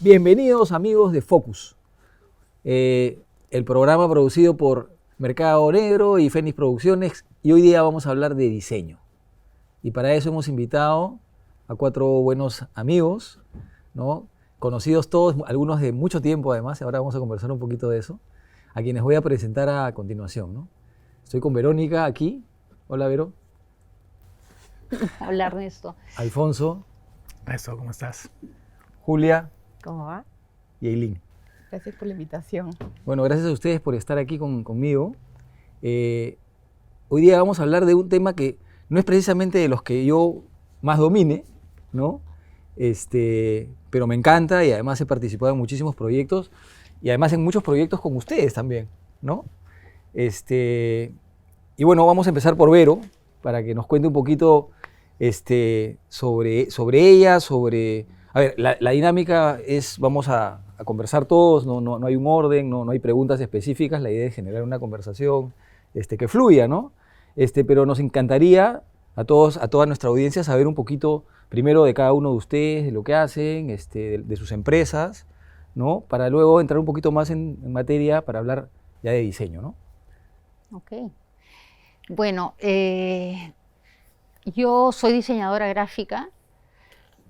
Bienvenidos amigos de Focus, el programa producido por Mercado Negro y Fénix Producciones, y hoy día vamos a hablar de diseño. Y para eso hemos invitado a 4 buenos amigos, ¿no? Conocidos todos, algunos de mucho tiempo además, y ahora vamos a conversar un poquito de eso, a quienes voy a presentar a continuación, ¿no? Estoy con Verónica aquí. Hola, Vero. Hola, Ernesto. Alfonso. Ernesto, ¿cómo estás? Julia. ¿Cómo va? Y Eileen. Gracias por la invitación. Bueno, gracias a ustedes por estar aquí conmigo. Hoy día vamos a hablar de un tema que no es precisamente de los que yo más domine, ¿no? Pero me encanta y además he participado en muchísimos proyectos y además en muchos proyectos con ustedes también, ¿no? Y bueno, vamos a empezar por Vero, para que nos cuente un poquito sobre ella, sobre... A ver, la dinámica es, vamos a conversar todos, no hay un orden, no hay preguntas específicas, la idea es generar una conversación que fluya, ¿no? Pero nos encantaría a toda nuestra audiencia saber un poquito, primero de cada uno de ustedes, de lo que hacen, de sus empresas, ¿no? Para luego entrar un poquito más en materia para hablar ya de diseño, ¿no? Ok. Bueno, yo soy diseñadora gráfica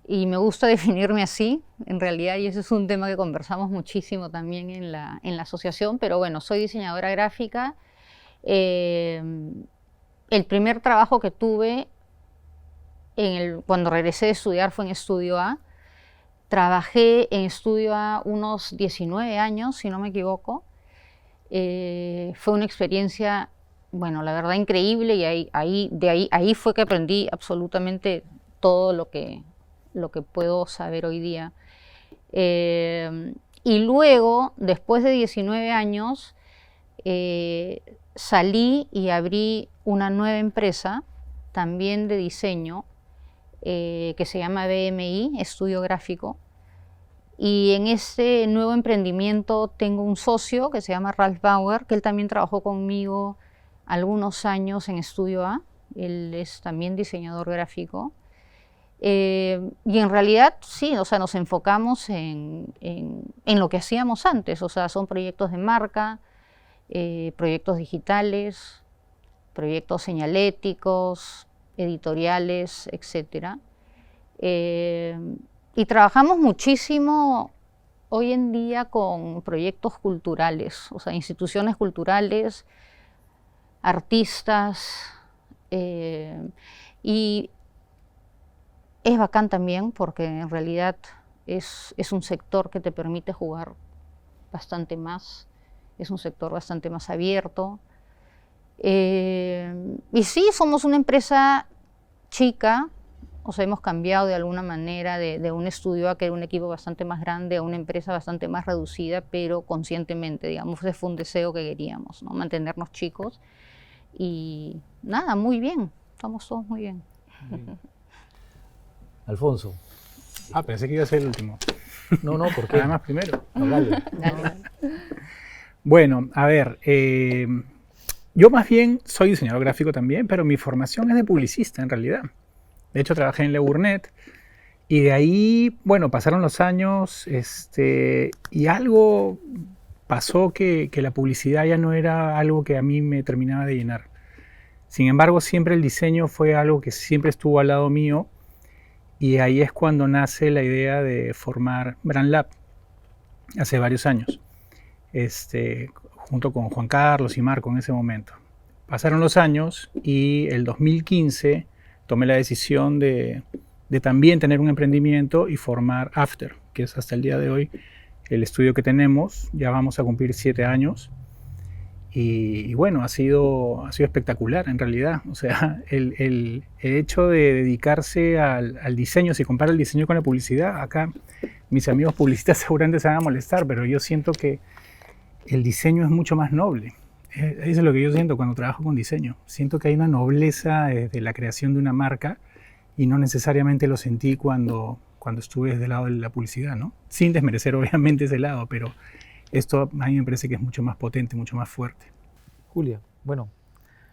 y me gusta definirme así, en realidad, y ese es un tema que conversamos muchísimo también en la asociación, pero bueno, soy diseñadora gráfica. El primer trabajo que tuve cuando regresé de estudiar fue en Estudio A. Trabajé en Estudio A unos 19 años, si no me equivoco. Fue una experiencia, bueno, la verdad increíble, y ahí fue que aprendí absolutamente todo lo que puedo saber hoy día. Y luego, después de 19 años, salí y abrí una nueva empresa, también de diseño, que se llama BMI, Estudio Gráfico. Y en ese nuevo emprendimiento tengo un socio que se llama Ralph Bauer, que él también trabajó conmigo algunos años en Estudio A. Él es también diseñador gráfico. Y en realidad sí, o sea, nos enfocamos en lo que hacíamos antes, o sea, son proyectos de marca, proyectos digitales, proyectos señaléticos, editoriales, etc. Y trabajamos muchísimo hoy en día con proyectos culturales, o sea, instituciones culturales, artistas, y es bacán también porque en realidad es un sector que te permite jugar bastante más, es un sector bastante más abierto. Y sí, somos una empresa chica, o sea, hemos cambiado de alguna manera de un estudio a que era un equipo bastante más grande a una empresa bastante más reducida, pero conscientemente, digamos, ese fue un deseo que queríamos, ¿no? Mantenernos chicos. Y nada, muy bien, estamos todos muy bien. Alfonso. Pensé que iba a ser el último. No, ¿por qué? Además, primero. No, dale. Bueno, a ver, yo más bien soy diseñador gráfico también, pero mi formación es de publicista en realidad. De hecho, trabajé en Le Burnett y de ahí, bueno, pasaron los años y algo pasó que la publicidad ya no era algo que a mí me terminaba de llenar. Sin embargo, siempre el diseño fue algo que siempre estuvo al lado mío. Y ahí es cuando nace la idea de formar Brand Lab, hace varios años, junto con Juan Carlos y Marco en ese momento. Pasaron los años y el 2015 tomé la decisión de también tener un emprendimiento y formar After, que es hasta el día de hoy el estudio que tenemos. Ya vamos a cumplir 7 años. Y bueno, ha sido espectacular en realidad. O sea, el hecho de dedicarse al diseño, si compara el diseño con la publicidad, acá mis amigos publicistas seguramente se van a molestar, pero yo siento que el diseño es mucho más noble. Eso es lo que yo siento cuando trabajo con diseño. Siento que hay una nobleza de la creación de una marca y no necesariamente lo sentí cuando estuve desde el lado de la publicidad, ¿no? Sin desmerecer obviamente ese lado, pero esto a mí me parece que es mucho más potente, mucho más fuerte. Julia, bueno,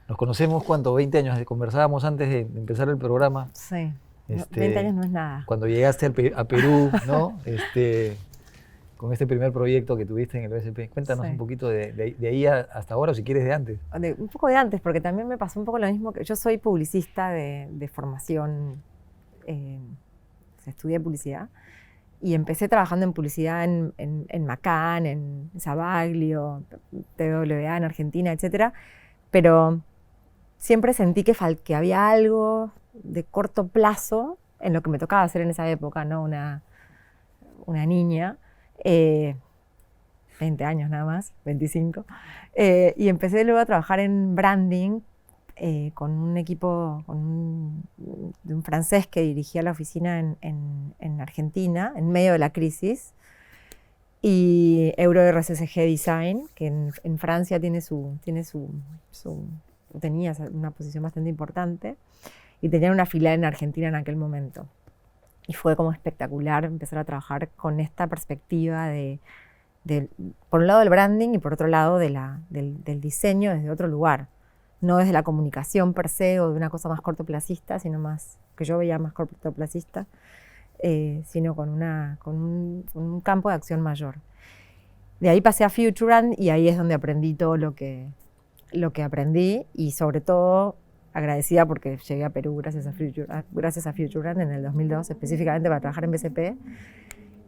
nos conocemos, ¿cuánto? 20 años, conversábamos antes de empezar el programa. Sí, 20 años no es nada. Cuando llegaste a Perú, ¿no? con este primer proyecto que tuviste en el BCP. Cuéntanos Sí. un poquito de ahí hasta ahora, o si quieres de antes. Un poco de antes, porque también me pasó un poco lo mismo que yo soy publicista de formación, o sea, estudié publicidad y empecé trabajando en publicidad en Macán, en Savaglio, TWA en Argentina, etcétera, pero siempre sentí que había algo de corto plazo en lo que me tocaba hacer en esa época, ¿no? Una niña, 20 años nada más, 25, y empecé luego a trabajar en branding con un equipo de un francés que dirigía la oficina en Argentina, en medio de la crisis, y Euro RCCG Design, que en Francia tenía una posición bastante importante, y tenía una filial en Argentina en aquel momento. Y fue como espectacular empezar a trabajar con esta perspectiva por un lado del branding y por otro lado del diseño desde otro lugar. No desde la comunicación per se o de una cosa más cortoplacista, sino más, que yo veía más cortoplacista, sino con un campo de acción mayor. De ahí pasé a Futurebrand y ahí es donde aprendí todo lo que aprendí y sobre todo agradecida porque llegué a Perú gracias a Futurebrand en el 2002 específicamente para trabajar en BCP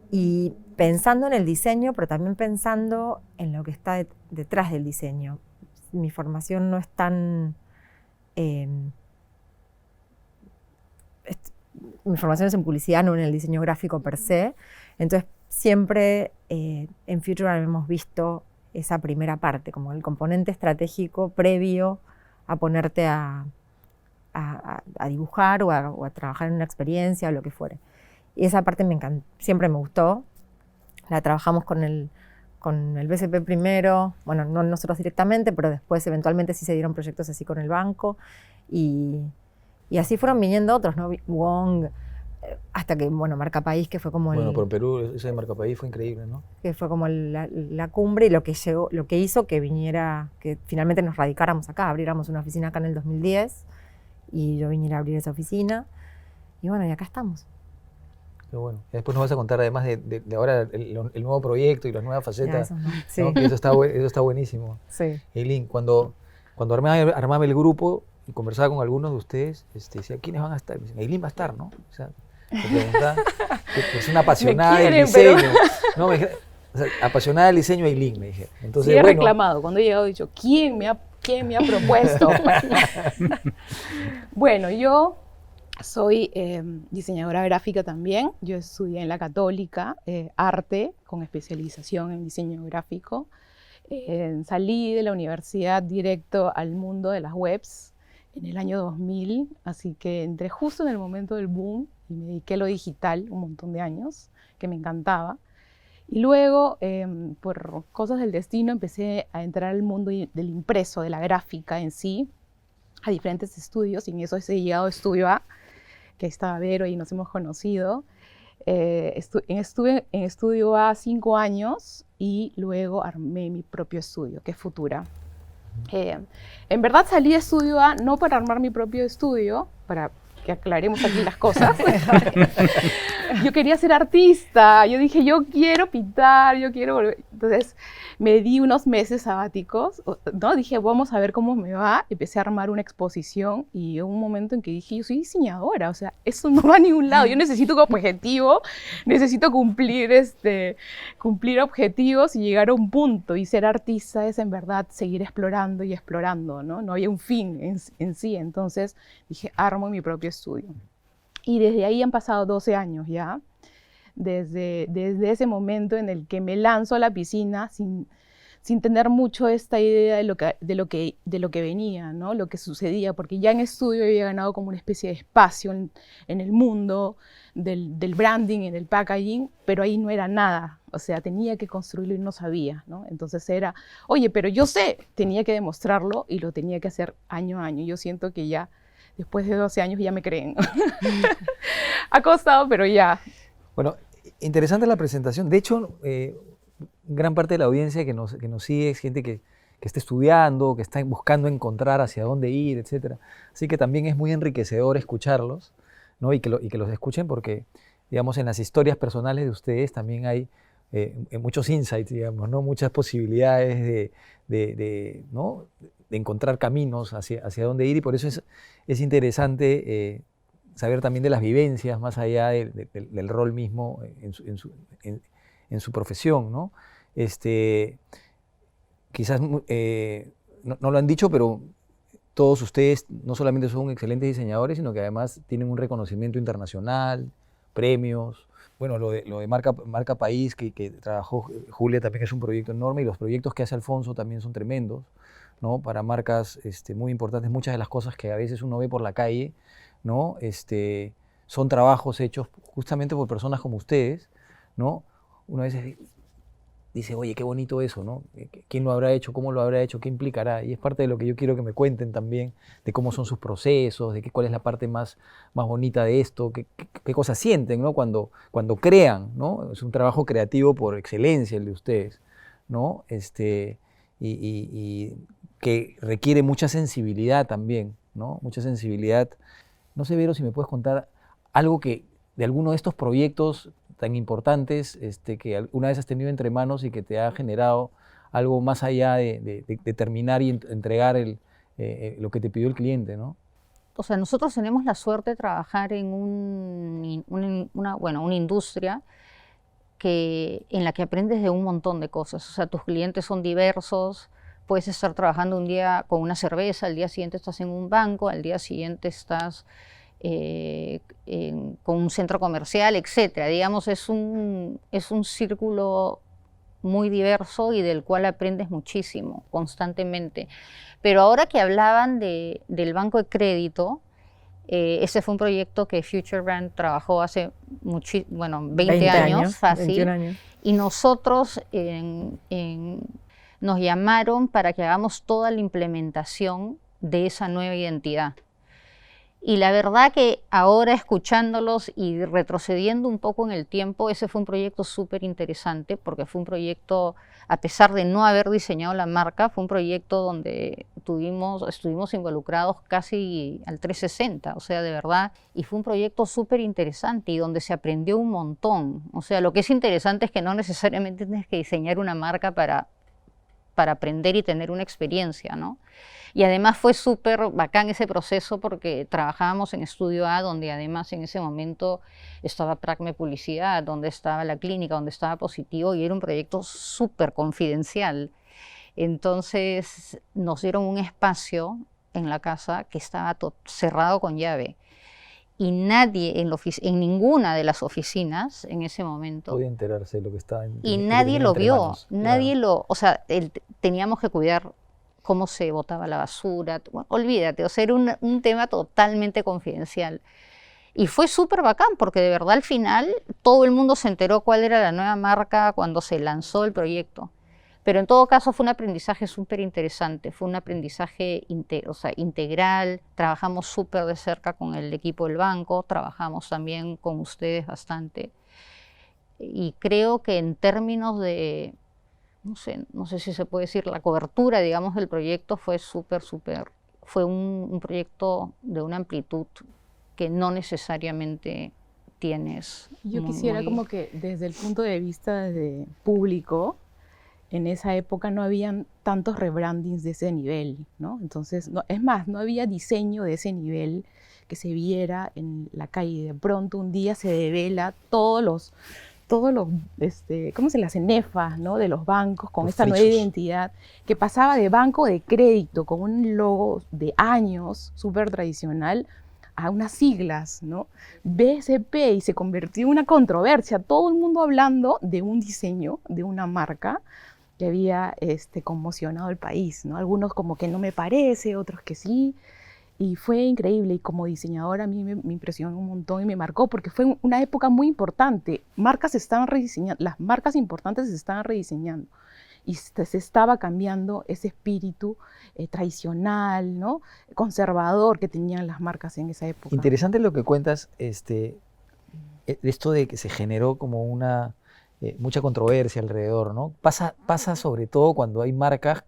y pensando en el diseño, pero también pensando en lo que está detrás del diseño. Mi formación no es tan... mi formación es en publicidad, no en el diseño gráfico per se. Entonces, siempre en Futurebrand hemos visto esa primera parte, como el componente estratégico previo a ponerte a dibujar o a trabajar en una experiencia o lo que fuere. Y esa parte siempre me gustó. La trabajamos con el BCP primero, bueno, no nosotros directamente, pero después eventualmente sí se dieron proyectos así con el banco. Y así fueron viniendo otros, ¿no? Wong, hasta que, bueno, Marca País, que fue como Bueno, por Perú, ese de Marca País fue increíble, ¿no? que fue como la cumbre y lo que hizo que finalmente nos radicáramos acá, abriéramos una oficina acá en el 2010 y yo viniera a abrir esa oficina y bueno, y acá estamos. Qué bueno. Y después nos vas a contar además de ahora el nuevo proyecto y las nuevas facetas. Ya, eso no. Sí. ¿No? Que eso está buenísimo. Sí. Eileen, cuando armaba el grupo y conversaba con algunos de ustedes, decía, ¿quiénes van a estar? Me dicen, Eileen va a estar, ¿no? O sea, me preguntaba, que es una apasionada del diseño. ¿No? O sea, apasionada del diseño, Eileen, me dije. Entonces, Sí, he bueno, reclamado. Cuando he llegado he dicho, ¿quién me ha propuesto? Bueno, yo soy diseñadora gráfica también. Yo estudié en la Católica arte con especialización en diseño gráfico. Salí de la universidad directo al mundo de las webs en el año 2000, así que entré justo en el momento del boom y me dediqué a lo digital un montón de años, que me encantaba. Y luego, por cosas del destino, empecé a entrar al mundo del impreso, de la gráfica en sí, a diferentes estudios, y en eso he llegado a Estudio A, que ahí estaba Vero y nos hemos conocido. Estuve en Estudio A 5 años y luego armé mi propio estudio, que es Futura. En verdad salí de Estudio A no para armar mi propio estudio, para que aclaremos aquí las cosas. Yo quería ser artista, yo dije, yo quiero pintar, yo quiero volver. Entonces me di unos meses sabáticos, ¿no? Dije, vamos a ver cómo me va. Empecé a armar una exposición y hubo un momento en que dije, yo soy diseñadora, o sea, eso no va a ningún lado. Yo necesito como objetivo, necesito cumplir objetivos y llegar a un punto. Y ser artista es en verdad seguir explorando y explorando, ¿no? No había un fin en sí. Entonces dije, armo mi propio estudio. Y desde ahí han pasado 12 años ya, desde ese momento en el que me lanzo a la piscina sin tener mucho esta idea de lo que venía, ¿no? Lo que sucedía, porque ya en estudio había ganado como una especie de espacio en el mundo del branding, en el packaging, pero ahí no era nada, o sea, tenía que construirlo y no sabía, ¿no? Entonces era, oye, pero yo sé, tenía que demostrarlo y lo tenía que hacer año a año. Yo siento que ya después de 12 años ya me creen. Ha costado, pero ya. bueno, interesante la presentación. De hecho, gran parte de la audiencia que nos sigue es gente que está estudiando, que está buscando encontrar hacia dónde ir, etc. Así que también es muy enriquecedor escucharlos, ¿no? y que los escuchen porque, digamos, en las historias personales de ustedes también hay muchos insights, digamos, ¿no? Muchas posibilidades ¿no? de encontrar caminos hacia dónde ir, y por eso es interesante saber también de las vivencias más allá del rol mismo en su profesión, ¿no? Quizás no lo han dicho, pero todos ustedes no solamente son excelentes diseñadores, sino que además tienen un reconocimiento internacional, premios. Bueno, lo de Marca País, que trabajó Julia también, que es un proyecto enorme, y los proyectos que hace Alfonso también son tremendos, ¿no? Para marcas muy importantes. Muchas de las cosas que a veces uno ve por la calle, ¿no? Son trabajos hechos justamente por personas como ustedes, ¿no? Uno a veces dice, oye, qué bonito eso, ¿no? ¿Quién lo habrá hecho? ¿Cómo lo habrá hecho? ¿Qué implicará? Y es parte de lo que yo quiero que me cuenten también, de cómo son sus procesos, de cuál es la parte más bonita de esto, qué cosas sienten, ¿no? Cuando crean, ¿no? Es un trabajo creativo por excelencia el de ustedes, ¿no? Y que requiere mucha sensibilidad también, ¿no? Mucha sensibilidad. No sé, Vero, si me puedes contar algo de alguno de estos proyectos tan importantes que alguna vez has tenido entre manos y que te ha generado algo más allá de terminar y entregar lo que te pidió el cliente, ¿no? O sea, nosotros tenemos la suerte de trabajar en una industria en la que aprendes de un montón de cosas. O sea, tus clientes son diversos, puedes estar trabajando un día con una cerveza, al día siguiente estás en un banco, al día siguiente estás con un centro comercial, etcétera. Digamos, es un círculo muy diverso y del cual aprendes muchísimo, constantemente. Pero ahora que hablaban del banco de crédito, ese fue un proyecto que Future Brand trabajó hace 20 años, fácil. 21 años. Y nosotros nos llamaron para que hagamos toda la implementación de esa nueva identidad. Y la verdad que ahora, escuchándolos y retrocediendo un poco en el tiempo, ese fue un proyecto súper interesante, porque fue un proyecto, a pesar de no haber diseñado la marca, fue un proyecto donde estuvimos involucrados casi al 360, o sea, de verdad, y fue un proyecto súper interesante y donde se aprendió un montón. O sea, lo que es interesante es que no necesariamente tienes que diseñar una marca para aprender y tener una experiencia, ¿no? Y además fue súper bacán ese proceso porque trabajábamos en Estudio A, donde además en ese momento estaba Pracme Publicidad, donde estaba la clínica, donde estaba Positivo, y era un proyecto súper confidencial. Entonces nos dieron un espacio en la casa que estaba cerrado con llave. Y nadie en ninguna de las oficinas en ese momento podía enterarse de lo que estaba y nadie lo vio, manos. nadie Claro. o sea, teníamos que cuidar cómo se botaba la basura, bueno, olvídate, o sea, era un tema totalmente confidencial. Y fue súper bacán, porque de verdad al final todo el mundo se enteró cuál era la nueva marca cuando se lanzó el proyecto. Pero en todo caso fue un aprendizaje súper interesante, fue un aprendizaje integral, trabajamos súper de cerca con el equipo del banco, trabajamos también con ustedes bastante. Y creo que en términos de, no sé si se puede decir, la cobertura, digamos, del proyecto fue fue un proyecto de una amplitud que no necesariamente tienes. Yo quisiera como que desde el punto de vista de público, en esa época no habían tantos rebrandings de ese nivel, ¿no? Entonces, es más, no había diseño de ese nivel que se viera en la calle. De pronto un día se devela todos los ¿cómo se las cenefas, ¿no? De los bancos con Los esta nueva frisos. identidad que pasaba de banco de crédito con un logo de años súper tradicional a unas siglas, ¿no? BSP, y se convirtió en una controversia, todo el mundo hablando de un diseño, de una marca que había conmocionado el país, ¿no? Algunos como que no me parece, otros que sí, y fue increíble, y como diseñadora a mí me impresionó un montón y me marcó, porque fue una época muy importante, marcas se estaban rediseñando, las marcas importantes se estaban rediseñando, y se estaba cambiando ese espíritu tradicional, ¿no? Conservador que tenían las marcas en esa época. Interesante lo que cuentas, esto de que se generó como mucha controversia alrededor, ¿no? Pasa sobre todo cuando hay marcas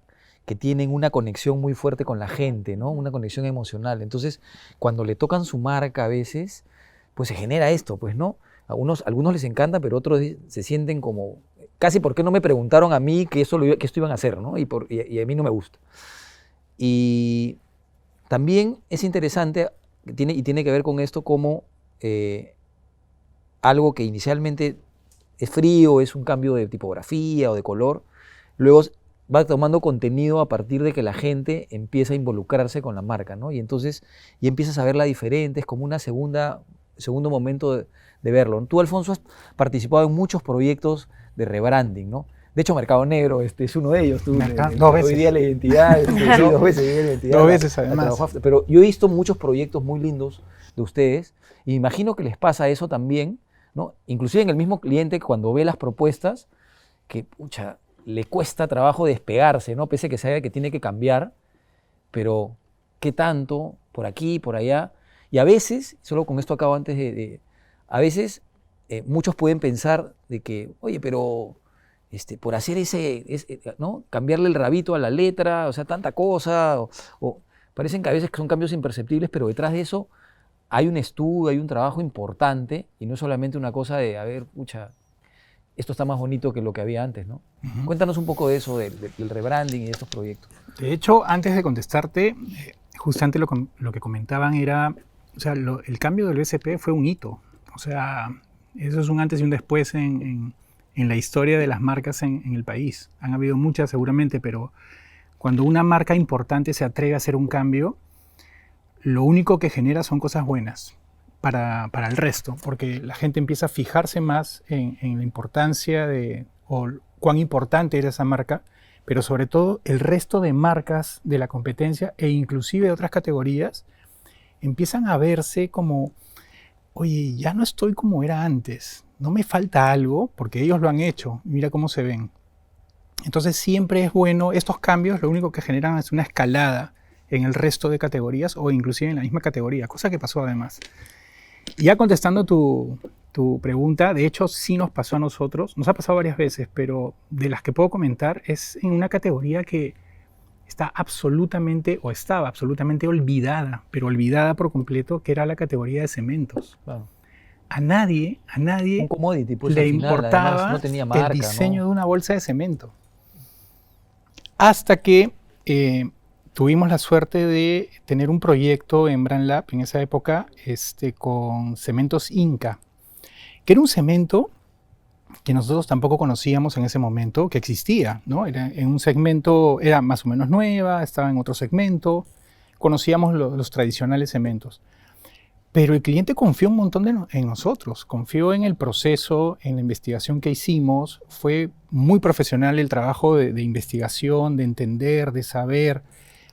que tienen una conexión muy fuerte con la gente, ¿no? Una conexión emocional. Entonces, cuando le tocan su marca a veces, pues se genera esto, pues, ¿no? Algunos les encanta, pero otros se sienten como casi por qué no me preguntaron a mí que esto iban a hacer, ¿no? Y a mí no me gusta. Y también es interesante, tiene que ver con esto como algo que inicialmente es frío, es un cambio de tipografía o de color, luego va tomando contenido a partir de que la gente empieza a involucrarse con la marca, ¿no? Y entonces ya empiezas a verla diferente, es como una segundo momento de verlo. Tú, Alfonso, has participado en muchos proyectos de rebranding, ¿no? De hecho, Mercado Negro es uno de ellos. Tú, dos veces. Hoy día la identidad, sí, dos veces la identidad. Dos veces, además. Pero yo he visto muchos proyectos muy lindos de ustedes y me imagino que les pasa eso también, ¿no? Inclusive en el mismo cliente, cuando ve las propuestas, que, pucha, le cuesta trabajo despegarse, ¿no? Pese a que sabe que tiene que cambiar, pero ¿qué tanto? Por aquí, por allá. Y a veces, solo con esto acabo antes a veces muchos pueden pensar de que, oye, pero por hacer ¿no? Cambiarle el rabito a la letra, o sea, tanta cosa, o parecen que a veces son cambios imperceptibles, pero detrás de eso hay un estudio, hay un trabajo importante, y no es solamente una cosa de, a ver, pucha, esto está más bonito que lo que había antes, ¿no? Uh-huh. Cuéntanos un poco de eso, del rebranding y de estos proyectos. De hecho, antes de contestarte, justamente lo que comentaban era, o sea, el cambio del BCP fue un hito. O sea, eso es un antes y un después en la historia de las marcas en el país. Han habido muchas seguramente, pero cuando una marca importante se atreve a hacer un cambio, lo único que genera son cosas buenas para el resto, porque la gente empieza a fijarse más en la importancia o cuán importante era esa marca, pero sobre todo el resto de marcas de la competencia e inclusive de otras categorías empiezan a verse como, oye, ya no estoy como era antes, no me falta algo porque ellos lo han hecho, mira cómo se ven. Entonces siempre es bueno, estos cambios lo único que generan es una escalada en el resto de categorías o inclusive en la misma categoría, cosa que pasó además. Ya contestando tu pregunta, de hecho sí nos pasó a nosotros, nos ha pasado varias veces, pero de las que puedo comentar es en una categoría que estaba absolutamente olvidada, pero olvidada por completo, que era la categoría de cementos. Claro. A nadie un commodity, pues, le al final, importaba además, no tenía marca, el diseño ¿no? de una bolsa de cemento. Hasta que tuvimos la suerte de tener un proyecto en BrandLab en esa época con cementos Inca, que era un cemento que nosotros tampoco conocíamos en ese momento, que existía, ¿no? Era en un segmento, era más o menos nueva, estaba en otro segmento, conocíamos los tradicionales cementos. Pero el cliente confió un montón en nosotros, confió en el proceso, en la investigación que hicimos, fue muy profesional el trabajo de investigación, de entender, de saber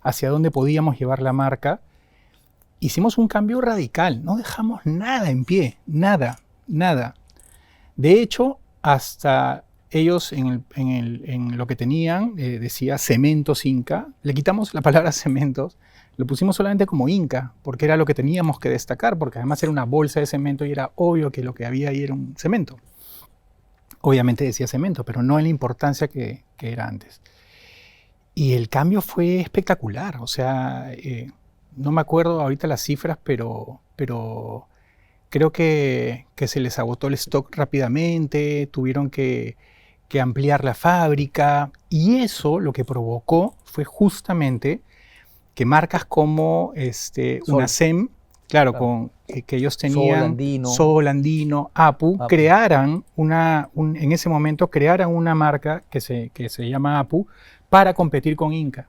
hacia dónde podíamos llevar la marca. Hicimos un cambio radical, no dejamos nada en pie, nada. De hecho, hasta ellos en lo que tenían, decía cementos Inca, le quitamos la palabra cementos, lo pusimos solamente como Inca, porque era lo que teníamos que destacar, porque además era una bolsa de cemento y era obvio que lo que había ahí era un cemento. Obviamente decía cemento, pero no en la importancia que era antes. Y el cambio fue espectacular, o sea, no me acuerdo ahorita las cifras, pero creo que se les agotó el stock rápidamente, tuvieron que ampliar la fábrica, y eso lo que provocó fue justamente que marcas como una SEM, claro. Que ellos tenían, Sol Andino, Apu, crearan en ese momento crearan una marca que se llama Apu para competir con Inca.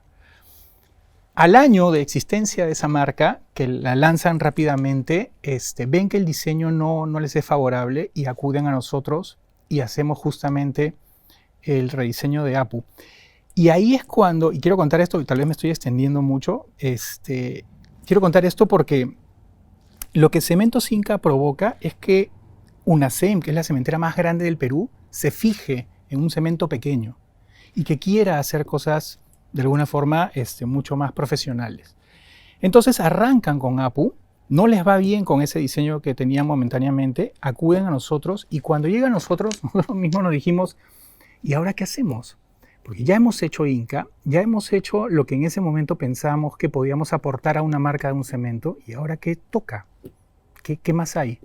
Al año de existencia de esa marca, que la lanzan rápidamente, ven que el diseño no les es favorable y acuden a nosotros y hacemos justamente el rediseño de Apu. Y ahí es cuando, y quiero contar esto, y tal vez me estoy extendiendo mucho, quiero contar esto porque lo que Cementos Inca provoca es que una SEM, que es la cementera más grande del Perú, se fije en un cemento pequeño y que quiera hacer cosas de alguna forma mucho más profesionales. Entonces arrancan con Apu, no les va bien con ese diseño que tenían momentáneamente, acuden a nosotros y cuando llegan a nosotros mismos nos dijimos, ¿y ahora qué hacemos? Porque ya hemos hecho Inca, ya hemos hecho lo que en ese momento pensábamos que podíamos aportar a una marca de un cemento y ahora ¿qué toca? ¿Qué más hay?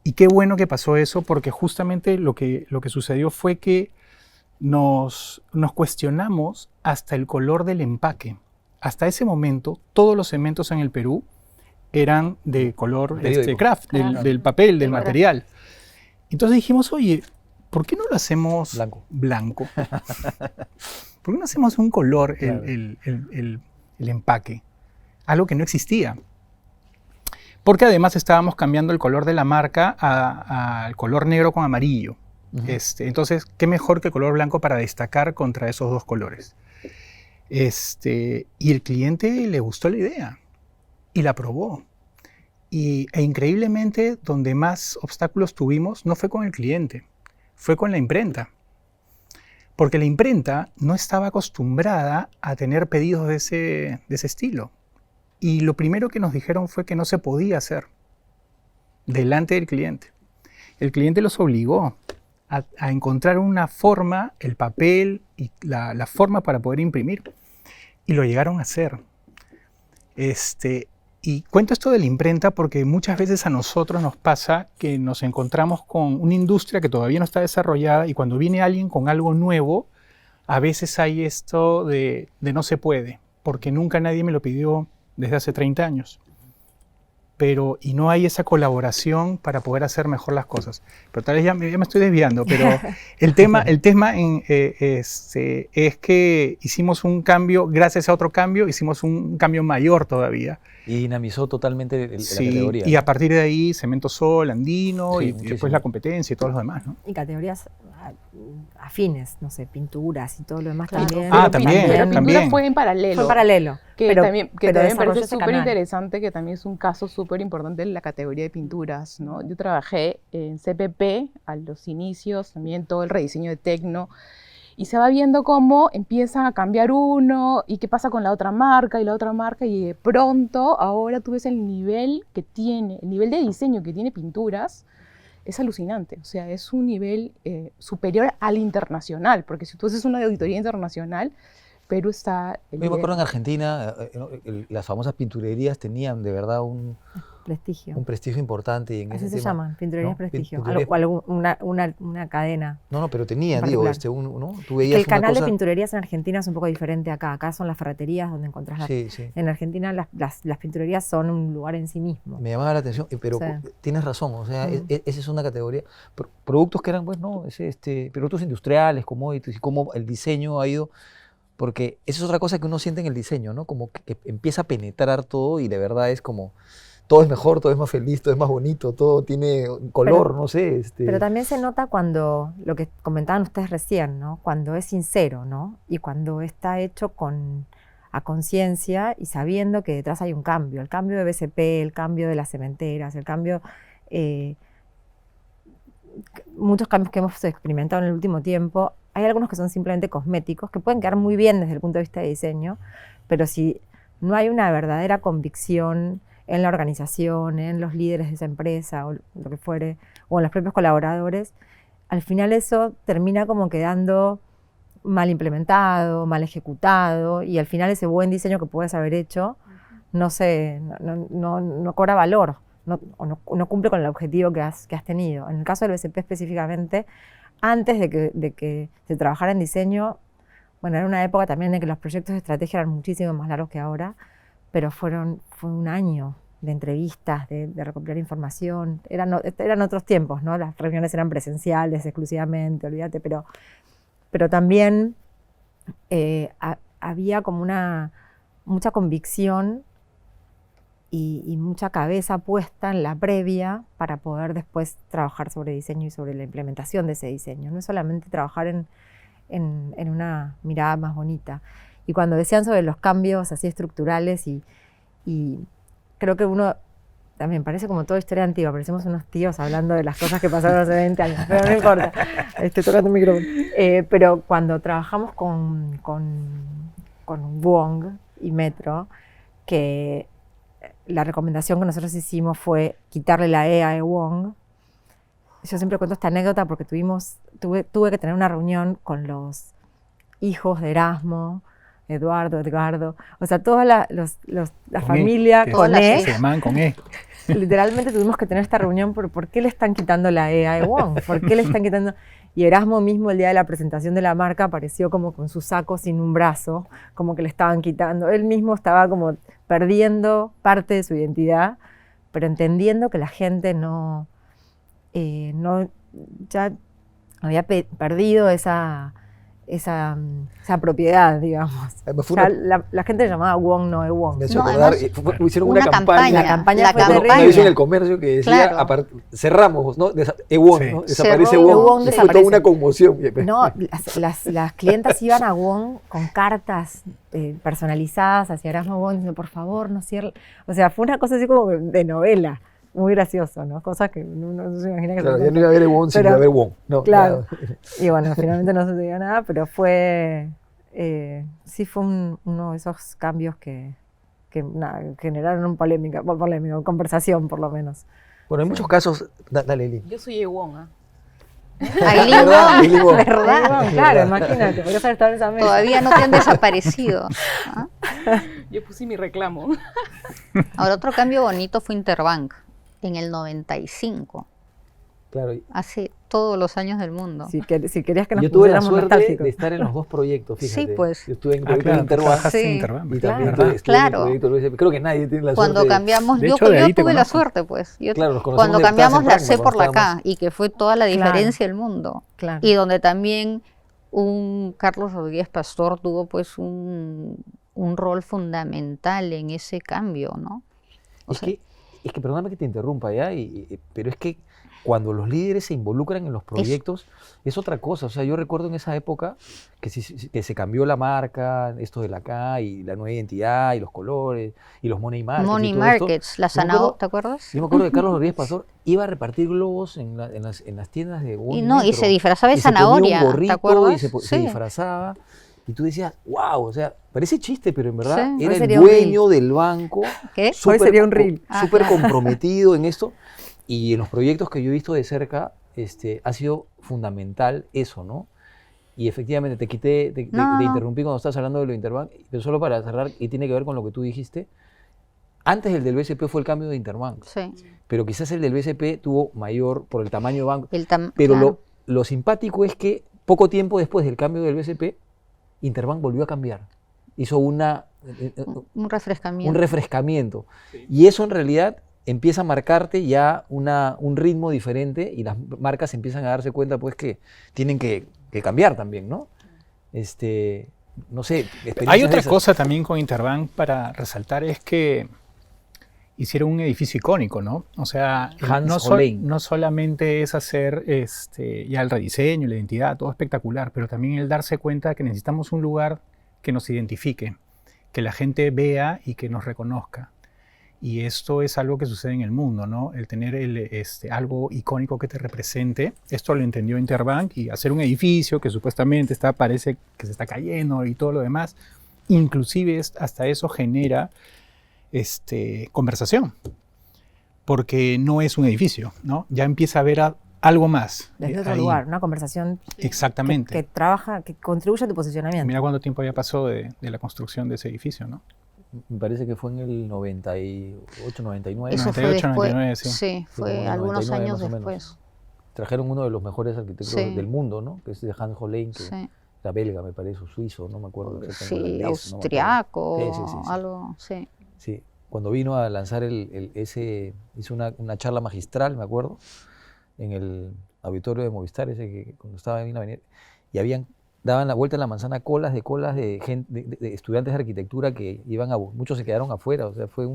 Y qué bueno que pasó eso, porque justamente lo que sucedió fue que nos cuestionamos hasta el color del empaque. Hasta ese momento, todos los cementos en el Perú eran de color craft, del papel, del material. Entonces dijimos, oye, ¿por qué no lo hacemos blanco? ¿Por qué no hacemos un color, claro, el empaque? Algo que no existía. Porque además estábamos cambiando el color de la marca al color negro con amarillo. Entonces, ¿qué mejor que el color blanco para destacar contra esos dos colores? Y el cliente le gustó la idea y la probó. E increíblemente, donde más obstáculos tuvimos no fue con el cliente, fue con la imprenta. Porque la imprenta no estaba acostumbrada a tener pedidos de ese estilo. Y lo primero que nos dijeron fue que no se podía hacer delante del cliente. El cliente los obligó a encontrar una forma, el papel y la forma para poder imprimir. Y lo llegaron a hacer. Y cuento esto de la imprenta porque muchas veces a nosotros nos pasa que nos encontramos con una industria que todavía no está desarrollada y cuando viene alguien con algo nuevo, a veces hay esto de no se puede, porque nunca nadie me lo pidió desde hace 30 años. Y no hay esa colaboración para poder hacer mejor las cosas. Pero tal vez ya me estoy desviando, pero el tema es que hicimos un cambio, gracias a otro cambio, hicimos un cambio mayor todavía. Y dinamizó totalmente la categoría. Y a partir de ahí, Cemento Sol, Andino, y después la competencia y todo lo demás, ¿no? Y categorías afines, no sé, pinturas y todo lo demás también. También. Pero pinturas fue en paralelo. Fue en paralelo. Que también me parece súper interesante, que también es un caso súper importante en la categoría de pinturas, ¿no? Yo trabajé en CPP a los inicios, también todo el rediseño de Tecno, y se va viendo cómo empiezan a cambiar uno, y qué pasa con la otra marca, y de pronto ahora tú ves el nivel que tiene, el nivel de diseño que tiene pinturas, es alucinante. O sea, es un nivel superior al internacional, porque si tú haces una auditoría internacional, Perú está... Yo me acuerdo en Argentina, las famosas pinturerías tenían de verdad un prestigio importante. Y en así ese se tema, llaman, pinturerías ¿no? prestigio, una cadena. No, pero tenía, digo, ¿no? Tú veías el canal cosa... de pinturerías en Argentina es un poco diferente acá. Acá son las ferreterías donde encontrás las... Sí. En Argentina las pinturerías son un lugar en sí mismo. Me llamaba la atención, pero tienes razón, o sea, esa es una categoría. Productos que eran, pues, ¿no? Productos industriales, commodities, y cómo el diseño ha ido... Porque esa es otra cosa que uno siente en el diseño, ¿no? Como que empieza a penetrar todo y de verdad es como, todo es mejor, todo es más feliz, todo es más bonito, todo tiene color, no sé. Pero también se nota cuando, lo que comentaban ustedes recién, ¿no? Cuando es sincero, ¿no? Y cuando está hecho a conciencia y sabiendo que detrás hay un cambio. El cambio de BCP, el cambio de las cementeras, el cambio... muchos cambios que hemos experimentado en el último tiempo. Hay algunos que son simplemente cosméticos, que pueden quedar muy bien desde el punto de vista de diseño, pero si no hay una verdadera convicción en la organización, en los líderes de esa empresa, o lo que fuere, o en los propios colaboradores, al final eso termina como quedando mal implementado, mal ejecutado, y al final ese buen diseño que puedes haber hecho no cobra valor, no cumple con el objetivo que has tenido. En el caso del BCP específicamente, antes de que se trabajara en diseño, bueno, era una época también en que los proyectos de estrategia eran muchísimo más largos que ahora, pero fue un año de entrevistas, de recopilar información. Eran otros tiempos, ¿no? Las reuniones eran presenciales exclusivamente, olvídate, pero también había como mucha convicción y mucha cabeza puesta en la previa para poder después trabajar sobre diseño y sobre la implementación de ese diseño. No es solamente trabajar en una mirada más bonita. Y cuando decían sobre los cambios así estructurales, y creo que uno también parece como toda historia antigua, parecemos unos tíos hablando de las cosas que pasaron hace 20 años, pero no importa, estoy tocando el micrófono. Pero cuando trabajamos con Wong y Metro, que la recomendación que nosotros hicimos fue quitarle la E a Wong. Yo siempre cuento esta anécdota porque tuve que tener una reunión con los hijos de Erasmo, Eduardo, Edgardo, o sea, toda la familia con E. Se llaman con E. literalmente tuvimos que tener esta reunión por qué le están quitando la E a Ewon, por qué le están quitando... Y Erasmo mismo el día de la presentación de la marca apareció como con su saco sin un brazo, como que le estaban quitando. Él mismo estaba como perdiendo parte de su identidad, pero entendiendo que la gente no ya había perdido esa propiedad, digamos. Además, O sea, la gente le llamaba Wong, no Ewon. me hizo No, acordar, además, hicieron una una campaña. La campaña La fue Bueno, terrible. una vez en el comercio que decía, Claro. cerramos, ¿no? Ewon, Sí. ¿no? Desaparece Cerró. Ewon. Ewon Fue desaparece. toda una conmoción. No, las clientas iban a Wong con cartas personalizadas hacia Erasmo Wong diciendo, por favor, no cierre. O sea, fue una cosa así como de novela. Muy gracioso, ¿no? Cosas que uno no se imagina que Claro, se ya no iba a haber Ewon, sino Pero- iba a haber Won. No, Claro. nada. Y bueno, finalmente no sucedió nada, pero fue... sí fue uno de esos cambios que nada, generaron polémica, conversación por lo menos. Bueno, en muchos casos, dale, Eli. Yo soy Ewon, ¿ah? Aileen ¿Verdad? Wong, Aileen Wong. ¿verdad? Claro, imagínate, podrías haber estado en esa mesa. Todavía no te han desaparecido. ¿Ah? Yo puse mi reclamo. Ahora, otro cambio bonito fue Interbank en el 95, Claro. hace todos los años del mundo. Si querías que nos Yo tuve la pusiéramos suerte nostálgicos. de estar en los dos proyectos, fíjate. Sí, pues. Yo estuve en el Ah, proyecto claro, de tú Interbank trabajaste en Sí. Interbank, y también ¿verdad? estuve en el Claro. proyecto de BCP. Creo que nadie tiene la Cuando suerte. cambiamos, De yo, hecho, de yo ahí te tuve la conozco. suerte, pues. Claro, nos conocemos Cuando de que estabas cambiamos en la Pragma, C por cuando la K, estábamos- y que fue toda la Claro. diferencia del mundo. Claro. Y donde también un Carlos Rodríguez Pastor tuvo pues un rol fundamental en ese cambio, ¿no? O sea, Es que perdóname que te interrumpa ya, pero es que cuando los líderes se involucran en los proyectos es otra cosa. O sea, yo recuerdo en esa época que se cambió la marca, esto de la K y la nueva identidad y los colores y los money markets. Money y todo esto. Markets, la Yo me acuerdo- zanahoria, ¿te acuerdas? Yo me acuerdo de Carlos Rodríguez Pastor, iba a repartir globos en las tiendas de Wall Y no, y Metro. se disfrazaba de Y se ponía zanahoria, un gorrito ¿te acuerdas? y se Sí. disfrazaba. Y tú decías, wow, o sea, parece chiste, pero en verdad Sí. era Hoy el sería un dueño del banco, ¿Qué? Hoy sería un reel. súper claro. comprometido en esto. Y en los proyectos que yo he visto de cerca, ha sido fundamental eso, ¿no? Y efectivamente te quité, te No. interrumpí cuando estabas hablando de lo de Interbank, pero solo para cerrar, y tiene que ver con lo que tú dijiste. Antes el del BCP fue el cambio de Interbank, Sí. pero quizás el del BCP tuvo mayor por el tamaño de banco. Pero Claro. lo simpático es que poco tiempo después del cambio del BCP, Interbank volvió a cambiar. Hizo un refrescamiento. un refrescamiento. Y eso en realidad empieza a marcarte ya un ritmo diferente y las marcas empiezan a darse cuenta pues que tienen que cambiar también, ¿no? No sé, Hay experiencias otra de esas. cosa también con Interbank para resaltar, es que hicieron un edificio icónico, ¿no? O sea, Hans no, Hollein. no solamente es hacer ya el rediseño, la identidad, todo espectacular, pero también el darse cuenta que necesitamos un lugar que nos identifique, que la gente vea y que nos reconozca. Y esto es algo que sucede en el mundo, ¿no? El tener algo icónico que te represente. Esto lo entendió Interbank, y hacer un edificio que supuestamente parece que se está cayendo y todo lo demás. Inclusive hasta eso genera conversación, porque no es un edificio, ¿no? Ya empieza a haber algo más. Desde otro ahí. lugar, una conversación Exactamente. que trabaja, que contribuye a tu posicionamiento. Mira cuánto tiempo ya pasó de la construcción de ese edificio, ¿no? Me parece que fue en el 98, 99. Eso fue 98, después. 99, sí. Sí, Fue fue como en algunos 99 años más o menos. después. Trajeron uno de los mejores arquitectos Sí. del mundo, ¿no? Que es de Hans Hollein, que Sí, era belga, me parece, o suizo, no me acuerdo. exactamente, sí, holandés, no me acuerdo. austriaco, Sí. algo, sí. Sí, cuando vino a lanzar hizo una charla magistral, me acuerdo, en el auditorio de Movistar, ese que cuando estaba en la avenida, y daban la vuelta en la manzana colas de gente, de estudiantes de arquitectura que muchos se quedaron afuera, o sea, fue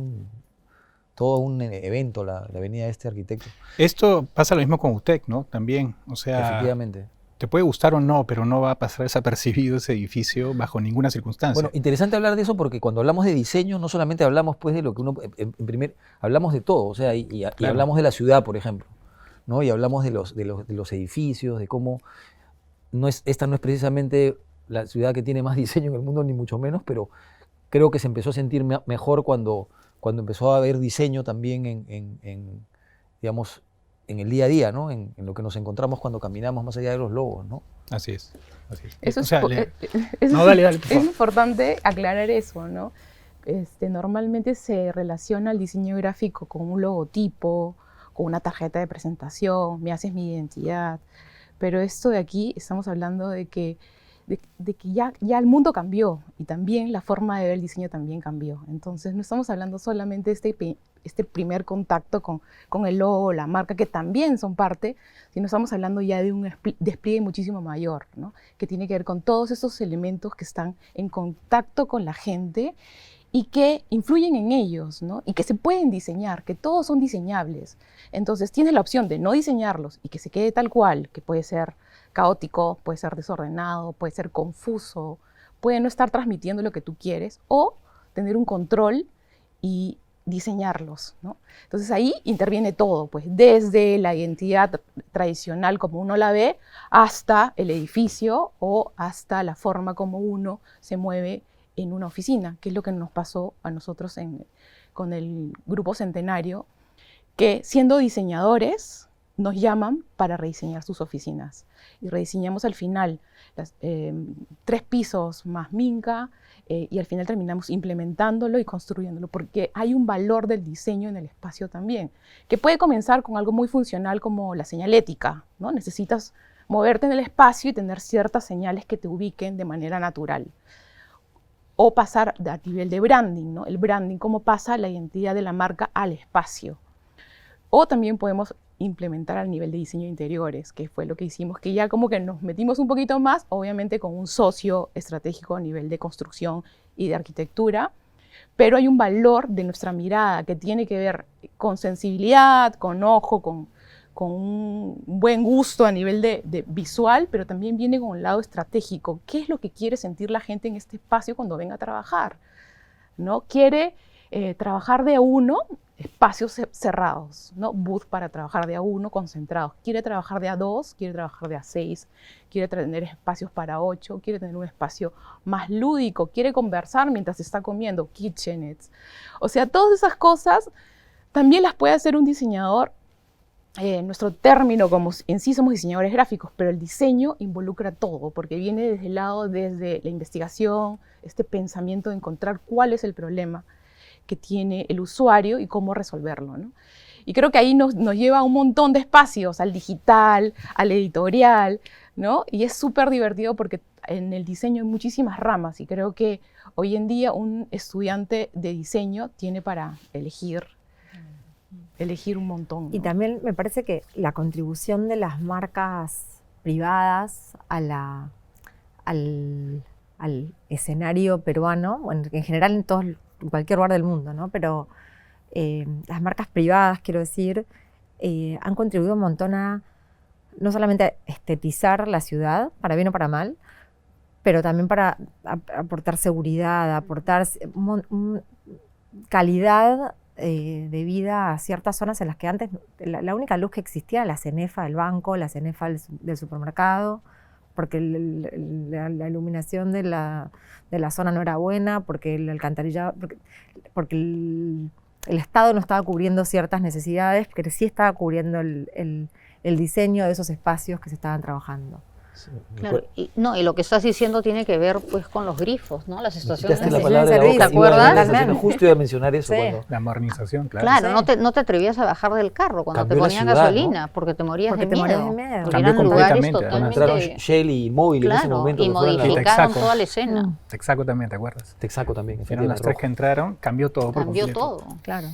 todo un evento la venida de este arquitecto. Esto pasa lo mismo con UTEC, ¿no? También, o sea, Efectivamente. te puede gustar o no, pero no va a pasar desapercibido ese edificio bajo ninguna circunstancia. Bueno, interesante hablar de eso porque cuando hablamos de diseño no solamente hablamos pues de lo que hablamos de todo, o sea, y Claro. hablamos de la ciudad, por ejemplo, ¿no? Y hablamos de los edificios, de cómo esta no es precisamente la ciudad que tiene más diseño en el mundo, ni mucho menos, pero creo que se empezó a sentir mejor cuando empezó a haber diseño también digamos, en el día a día, ¿no? En lo que nos encontramos cuando caminamos más allá de los logos, ¿no? Así es. Así es. Eso O es, sea, eso no, dale, por es favor. importante aclarar eso, ¿no? Normalmente se relaciona el diseño gráfico con un logotipo, con una tarjeta de presentación, me haces mi identidad. Pero esto de aquí estamos hablando de que ya el mundo cambió y también la forma de ver el diseño también cambió. Entonces no estamos hablando solamente de este primer contacto con el logo, la marca, que también son parte, sino estamos hablando ya de un despliegue muchísimo mayor, ¿no? Que tiene que ver con todos esos elementos que están en contacto con la gente y que influyen en ellos, ¿no? Y que se pueden diseñar, que todos son diseñables. Entonces tienes la opción de no diseñarlos y que se quede tal cual, que puede ser caótico, puede ser desordenado, puede ser confuso, puede no estar transmitiendo lo que tú quieres, o tener un control y diseñarlos, ¿no? Entonces ahí interviene todo, pues desde la identidad tradicional como uno la ve, hasta el edificio o hasta la forma como uno se mueve en una oficina, que es lo que nos pasó a nosotros con el Grupo Centenario, que siendo diseñadores nos llaman para rediseñar sus oficinas. Y rediseñamos al final 3 pisos más Minca, y al final terminamos implementándolo y construyéndolo, porque hay un valor del diseño en el espacio también, que puede comenzar con algo muy funcional como la señalética, ¿no? Necesitas moverte en el espacio y tener ciertas señales que te ubiquen de manera natural. O pasar a nivel de branding, ¿no? El branding, cómo pasa la identidad de la marca al espacio. O también podemos implementar al nivel de diseño de interiores, que fue lo que hicimos, que ya como que nos metimos un poquito más, obviamente con un socio estratégico a nivel de construcción y de arquitectura, pero hay un valor de nuestra mirada que tiene que ver con sensibilidad, con ojo, con un buen gusto a nivel de visual, pero también viene con un lado estratégico. ¿Qué es lo que quiere sentir la gente en este espacio cuando venga a trabajar? ¿No? Quiere trabajar de a uno, espacios cerrados, ¿no? Booth para trabajar de a uno, concentrados. Quiere trabajar de a 2, quiere trabajar de a 6, quiere tener espacios para 8, quiere tener un espacio más lúdico, quiere conversar mientras está comiendo, kitchenettes. O sea, todas esas cosas también las puede hacer un diseñador. Nuestro término, como en sí somos diseñadores gráficos, pero el diseño involucra todo, porque viene desde el lado, desde la investigación, este pensamiento de encontrar cuál es el problema que tiene el usuario y cómo resolverlo, ¿no? Y creo que ahí nos lleva a un montón de espacios, al digital, al editorial, ¿no? Y es súper divertido porque en el diseño hay muchísimas ramas y creo que hoy en día un estudiante de diseño tiene para elegir un montón, ¿no? Y también me parece que la contribución de las marcas privadas al escenario peruano, bueno, en general en cualquier lugar del mundo, ¿no? Pero las marcas privadas, quiero decir, han contribuido un montón a no solamente a estetizar la ciudad, para bien o para mal, pero también para aportar seguridad, aportar calidad de vida a ciertas zonas en las que antes la única luz que existía era la cenefa del banco, la cenefa del supermercado, porque la iluminación de la zona no era buena, porque el alcantarillado, porque el Estado no estaba cubriendo ciertas necesidades, pero sí estaba cubriendo el diseño de esos espacios que se estaban trabajando. Sí, Claro, y lo que estás diciendo tiene que ver pues con los grifos, ¿no? Las estaciones quitaste la de palabra de la servicio, boca, ¿te acuerdas? Totalmente. Justo iba a mencionar eso. Sí. Cuando La modernización, claro. Claro, Sí. no te atrevías a bajar del carro cuando Cambió te la ponían ciudad, gasolina, ¿no? porque te morías Porque de te miedo. morías de miedo. Porque Cambió eran lugares completamente. cuando entraron totalmente... Shell y Móvil en ese Claro, momento. y que fueron las- modificaron Texaco. toda la escena. Texaco también, ¿te acuerdas? Texaco también, Eran efectivamente. las 3 que entraron, cambió todo por Cambió completo. todo. Claro.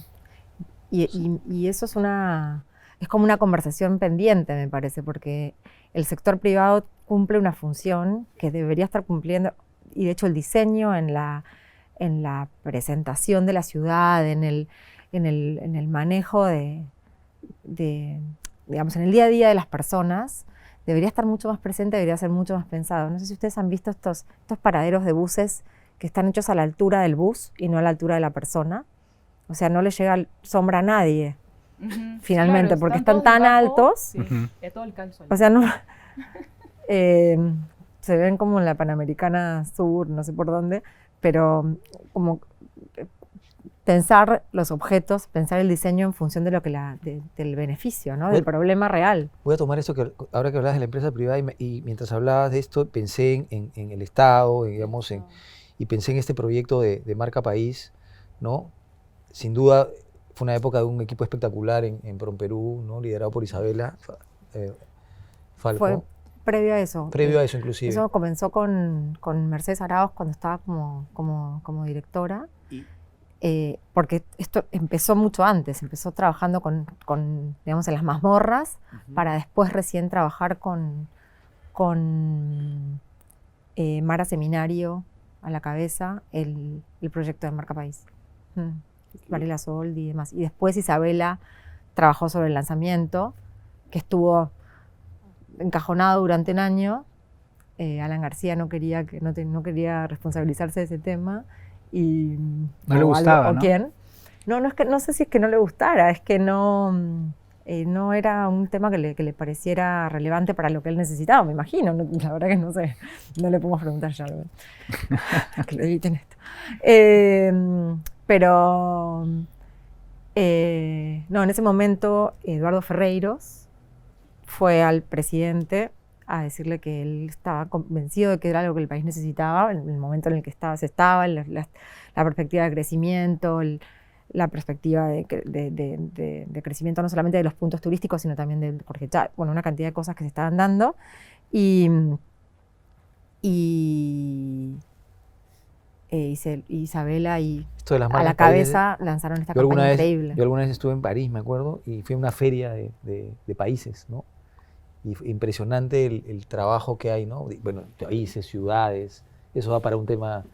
Y eso es como una conversación pendiente, me parece, porque el sector privado cumple una función que debería estar cumpliendo, y de hecho el diseño en la presentación de la ciudad, en el manejo digamos, en el día a día de las personas, debería estar mucho más presente, debería ser mucho más pensado. No sé si ustedes han visto estos paraderos de buses que están hechos a la altura del bus y no a la altura de la persona. O sea, no le llega sombra a nadie, finalmente, Claro, porque están todos tan debajo, altos. sí, Ujú. todo el calzo. O sea, no. Se ven como en la Panamericana Sur, no sé por dónde, pero como pensar los objetos, pensar el diseño en función de lo que del beneficio, ¿no? Del problema real. Voy a tomar eso que ahora que hablabas de la empresa privada y mientras hablabas de esto pensé en el Estado, digamos, y pensé en este proyecto de marca país, ¿no? Sin duda fue una época de un equipo espectacular en PROMPERÚ, ¿no? Liderado por Isabela Falco. Fue previo a eso. Previo a eso, inclusive. Eso comenzó con Mercedes Arauz cuando estaba como directora. Porque esto empezó mucho antes, empezó trabajando digamos, en las mazmorras, para después recién trabajar con Mara Seminario a la cabeza, el proyecto de Marca País. Varela Soldi y demás. Y después Isabela trabajó sobre el lanzamiento, que estuvo encajonado durante un año. Alan García no quería responsabilizarse de ese tema. Y, no le gustaba, ¿o ¿no? quién? No, es que, no sé si es que no le gustara, es que no era un tema que le pareciera relevante para lo que él necesitaba, me imagino. La verdad que no sé, no le podemos preguntar ya. Que lo editen esto. Pero no, en ese momento Eduardo Ferreiros fue al presidente a decirle que él estaba convencido de que era algo que el país necesitaba en el momento en el que se estaba, la perspectiva de crecimiento, la perspectiva de crecimiento no solamente de los puntos turísticos, sino también de Jorge Chávez, bueno, una cantidad de cosas que se estaban dando. Y Isabela y Esto de las a marcas la cabeza lanzaron esta yo campaña increíble. Yo alguna vez estuve en París, me acuerdo, y fui a una feria de países, ¿no? Y impresionante el trabajo que hay, ¿no? Bueno, países, ciudades, eso va para un tema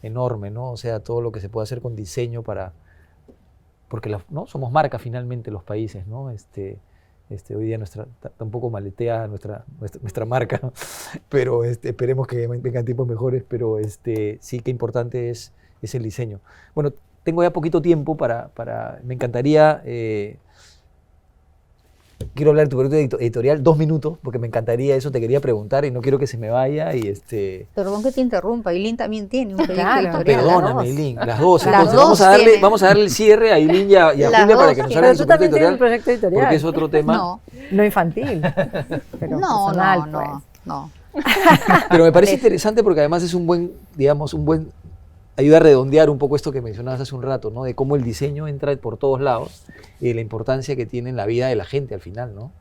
enorme, ¿no? O sea, todo lo que se puede hacer con diseño porque ¿no? Somos marca finalmente los países, ¿no? Hoy día está un poco maletea nuestra marca, pero esperemos que vengan tiempos mejores, pero sí que importante es el diseño. Bueno, tengo ya poquito tiempo me encantaría, quiero hablar de tu proyecto editorial, 2 minutos, porque me encantaría eso, te quería preguntar y no quiero que se me vaya Perdón que te interrumpa, Ailín también tiene un proyecto Claro, editorial. Perdóname, Ailín, las dos. Las Entonces, dos vamos a darle el cierre a Ailín y a Las Julia para dos que nos tienen. hablen Pero de tú su también proyecto tienes un editorial, proyecto editorial. porque es otro tema. No, No infantil, pero no, personal, no, pues. no. Pero me parece interesante porque además es un buen, ayuda a redondear un poco esto que mencionabas hace un rato, ¿no? De cómo el diseño entra por todos lados y la importancia que tiene en la vida de la gente al final, ¿no?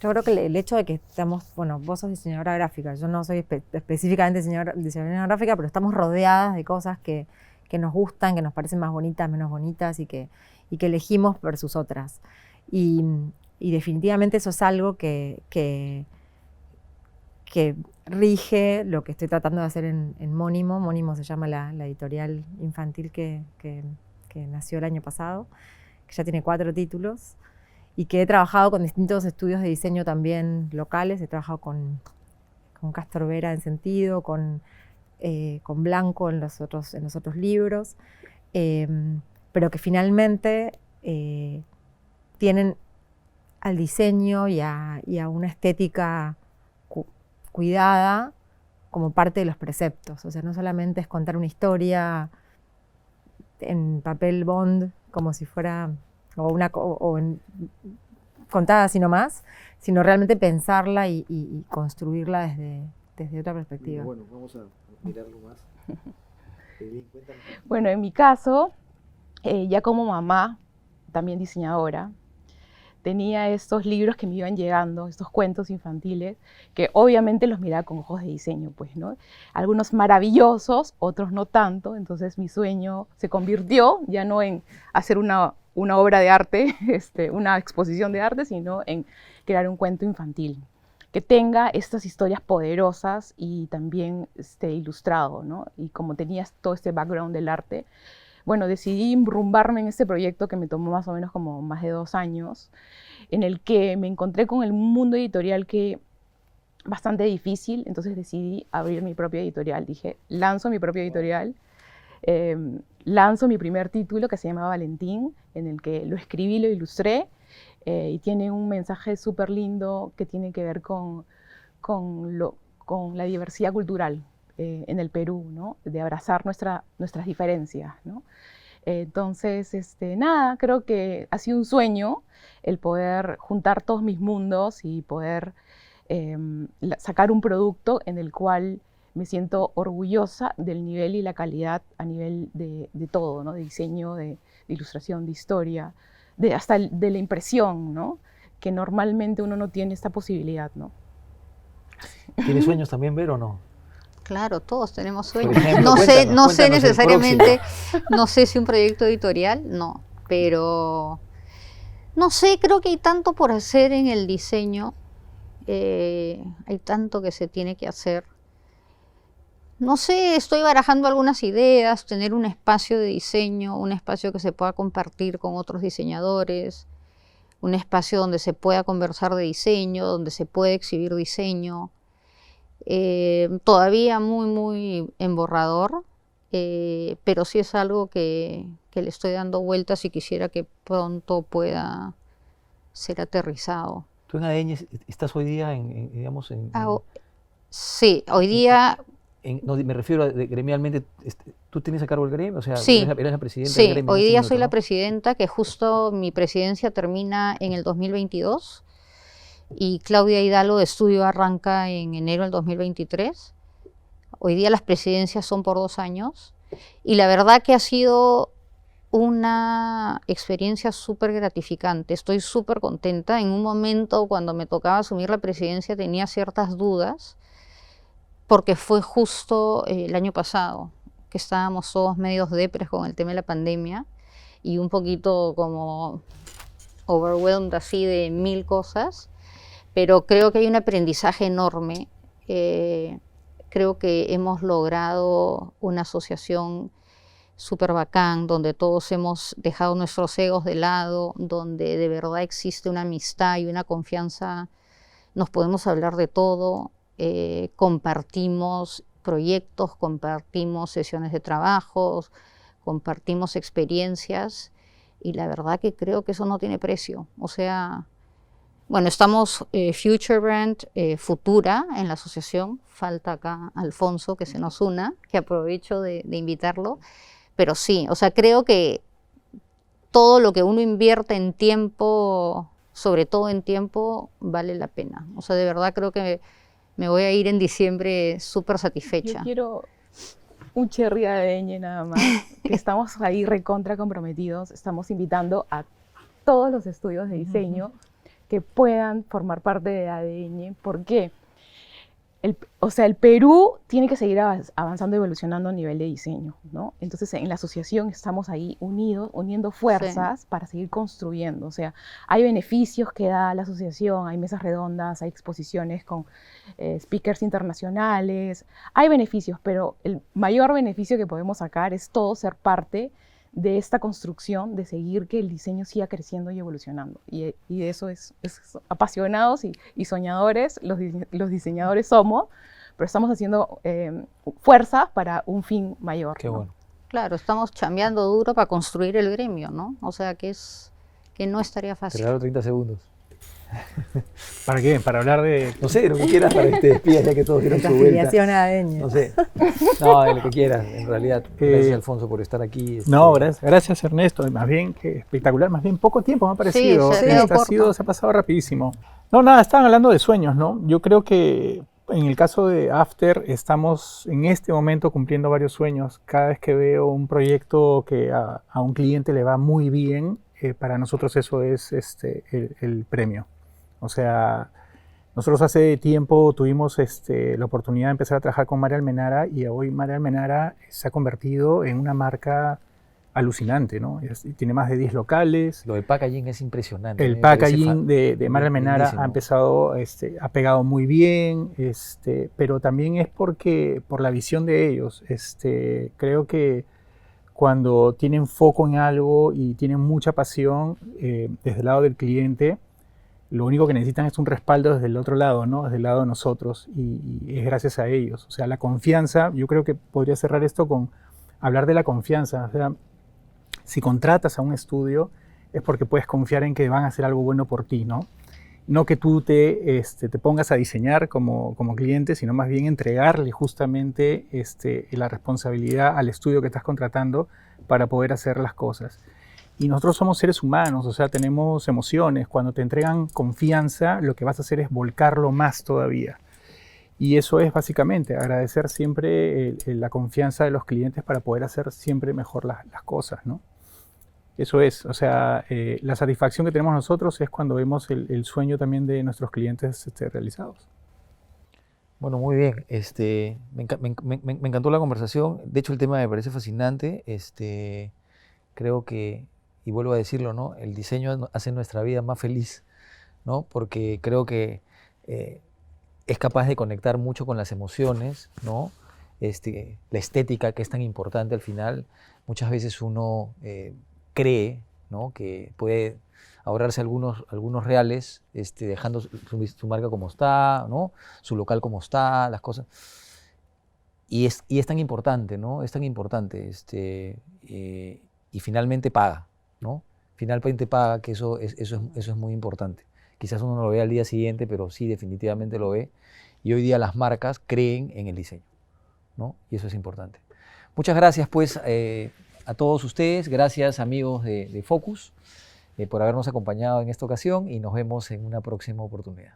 Yo creo que el hecho de que estamos, bueno, vos sos diseñadora gráfica, yo no soy específicamente diseñadora gráfica, pero estamos rodeadas de cosas que nos gustan, que nos parecen más bonitas, menos bonitas y que elegimos versus otras. Y definitivamente eso es algo que rige lo que estoy tratando de hacer en Mónimo. Mónimo se llama la editorial infantil que nació el año pasado, que ya tiene 4 títulos. Y que he trabajado con distintos estudios de diseño también locales. He trabajado con Castro Vera en Sentido, con Blanco en los otros libros, pero que finalmente tienen al diseño y a una estética cuidada como parte de los preceptos. O sea, no solamente es contar una historia en papel bond como si fuera contada así nomás, sino realmente pensarla y construirla desde otra perspectiva. Bueno, vamos a mirarlo más. Bueno, en mi caso, ya como mamá, también diseñadora, tenía estos libros que me iban llegando, estos cuentos infantiles, que obviamente los miraba con ojos de diseño, pues, ¿no? Algunos maravillosos, otros no tanto. Entonces mi sueño se convirtió ya no en hacer una obra de arte, una exposición de arte, sino en crear un cuento infantil que tenga estas historias poderosas y también ilustrado, ¿no? Y como tenía todo este background del arte, bueno, decidí enrumbarme en este proyecto que me tomó más o menos como más de 2 años, en el que me encontré con el mundo editorial que bastante difícil. Entonces decidí abrir mi propia editorial. Dije, lanzo mi propia editorial, lanzo mi primer título que se llama Valentín, en el que lo escribí, lo ilustré, y tiene un mensaje súper lindo que tiene que ver con la diversidad cultural en el Perú, ¿no? De abrazar nuestras diferencias, ¿no? Entonces, nada, creo que ha sido un sueño el poder juntar todos mis mundos y poder sacar un producto en el cual me siento orgullosa del nivel y la calidad a nivel de todo, ¿no? De diseño, de ilustración, de historia, hasta de la impresión, ¿no? Que normalmente uno no tiene esta posibilidad, ¿no? ¿Tienes sueños también, Vero, o no? Claro, todos tenemos Por sueños. ejemplo, No sé cuéntanos el necesariamente, no sé si un proyecto editorial, no, pero no sé, creo que hay tanto por hacer en el diseño, hay tanto que se tiene que hacer. No sé, estoy barajando algunas ideas, tener un espacio de diseño, un espacio que se pueda compartir con otros diseñadores, un espacio donde se pueda conversar de diseño, donde se pueda exhibir diseño. Todavía muy en borrador, pero sí es algo que le estoy dando vueltas y quisiera que pronto pueda ser aterrizado. ¿Tú en ADN estás hoy día digamos, Sí, hoy día... no, me refiero a gremialmente, ¿tú tienes a cargo el gremio? O sea, Sí, eres la presidenta sí, del gremio en hoy este día minuto, soy la ¿no? presidenta, que justo mi presidencia termina en el 2022 y Claudia Hidalgo de Estudio arranca en enero del 2023. Hoy día las presidencias son por 2 años y la verdad que ha sido una experiencia súper gratificante. Estoy súper contenta. En un momento cuando me tocaba asumir la presidencia tenía ciertas dudas porque fue justo el año pasado que estábamos todos medios depres con el tema de la pandemia y un poquito como overwhelmed así de 1000 cosas, pero creo que hay un aprendizaje enorme. Creo que hemos logrado una asociación súper bacán, donde todos hemos dejado nuestros egos de lado, donde de verdad existe una amistad y una confianza, nos podemos hablar de todo, compartimos proyectos, compartimos sesiones de trabajos, compartimos experiencias y la verdad que creo que eso no tiene precio. O sea, bueno, estamos Future Brand Futura en la asociación, falta acá Alfonso que se nos una, que aprovecho de invitarlo, pero sí, o sea, creo que todo lo que uno invierte en tiempo, sobre todo en tiempo, vale la pena. O sea, de verdad creo que me voy a ir en diciembre súper satisfecha. Yo quiero un cherry de ADN nada más, que estamos ahí recontra comprometidos, estamos invitando a todos los estudios de diseño que puedan formar parte de ADN. ¿Por qué? O sea, el Perú tiene que seguir avanzando y evolucionando a nivel de diseño, ¿no? Entonces, en la asociación estamos ahí unidos, uniendo fuerzas para seguir construyendo. O sea, hay beneficios que da la asociación, hay mesas redondas, hay exposiciones con speakers internacionales, hay beneficios, pero el mayor beneficio que podemos sacar es todos ser parte de esta construcción, de seguir que el diseño siga creciendo y evolucionando. Y de eso es apasionados y soñadores, los diseñadores somos, pero estamos haciendo fuerza para un fin mayor. Qué ¿no? bueno. Claro, estamos chambeando duro para construir el gremio, ¿no? O sea, que no estaría Te fácil. regalo 30 segundos. ¿Para qué? Para hablar de... No sé, lo que quieras para que te despidas ya que todos dieron La su vuelta. afiliación a ADN. No sé. No, de lo que quieras, en realidad. Gracias, Alfonso, por estar aquí. No, gracias Ernesto, más bien que espectacular, más bien poco tiempo me ha parecido, se ha quedado se ha pasado rapidísimo. No, nada, estaban hablando de sueños, ¿no? Yo creo que en el caso de After estamos en este momento cumpliendo varios sueños. Cada vez que veo un proyecto que a un cliente le va muy bien, para nosotros eso es el premio. O sea, nosotros hace tiempo tuvimos la oportunidad de empezar a trabajar con María Almenara y hoy María Almenara se ha convertido en una marca alucinante, ¿no? Tiene más de 10 locales. Lo del packaging es impresionante. El packaging de María Almenara ha empezado, ha pegado muy bien, pero también es por la visión de ellos. Creo que cuando tienen foco en algo y tienen mucha pasión desde el lado del cliente, lo único que necesitan es un respaldo desde el otro lado, ¿no? Desde el lado de nosotros, y es gracias a ellos. O sea, la confianza, yo creo que podría cerrar esto con hablar de la confianza. O sea, si contratas a un estudio es porque puedes confiar en que van a hacer algo bueno por ti, ¿no? No que tú te pongas a diseñar como cliente, sino más bien entregarle justamente la responsabilidad al estudio que estás contratando para poder hacer las cosas. Y nosotros somos seres humanos, o sea, tenemos emociones. Cuando te entregan confianza, lo que vas a hacer es volcarlo más todavía. Y eso es básicamente agradecer siempre la confianza de los clientes para poder hacer siempre mejor las cosas, ¿no? Eso es, o sea, la satisfacción que tenemos nosotros es cuando vemos el sueño también de nuestros clientes realizados. Bueno, muy bien. Me encantó la conversación. De hecho, el tema me parece fascinante. Creo que, y vuelvo a decirlo, ¿no? El diseño hace nuestra vida más feliz, ¿no? Porque creo que es capaz de conectar mucho con las emociones, ¿no? La estética, que es tan importante al final. Muchas veces uno cree, ¿no?, que puede ahorrarse algunos reales, dejando su marca como está, ¿no?, su local como está, las cosas. Y es tan importante, ¿no? Es tan importante. Y finalmente paga, ¿no? Finalmente paga, que eso es muy importante. Quizás uno no lo ve al día siguiente, pero sí, definitivamente lo ve. Y hoy día las marcas creen en el diseño, ¿no? Y eso es importante. Muchas gracias, pues, a todos ustedes. Gracias, amigos de Focus, por habernos acompañado en esta ocasión, y nos vemos en una próxima oportunidad.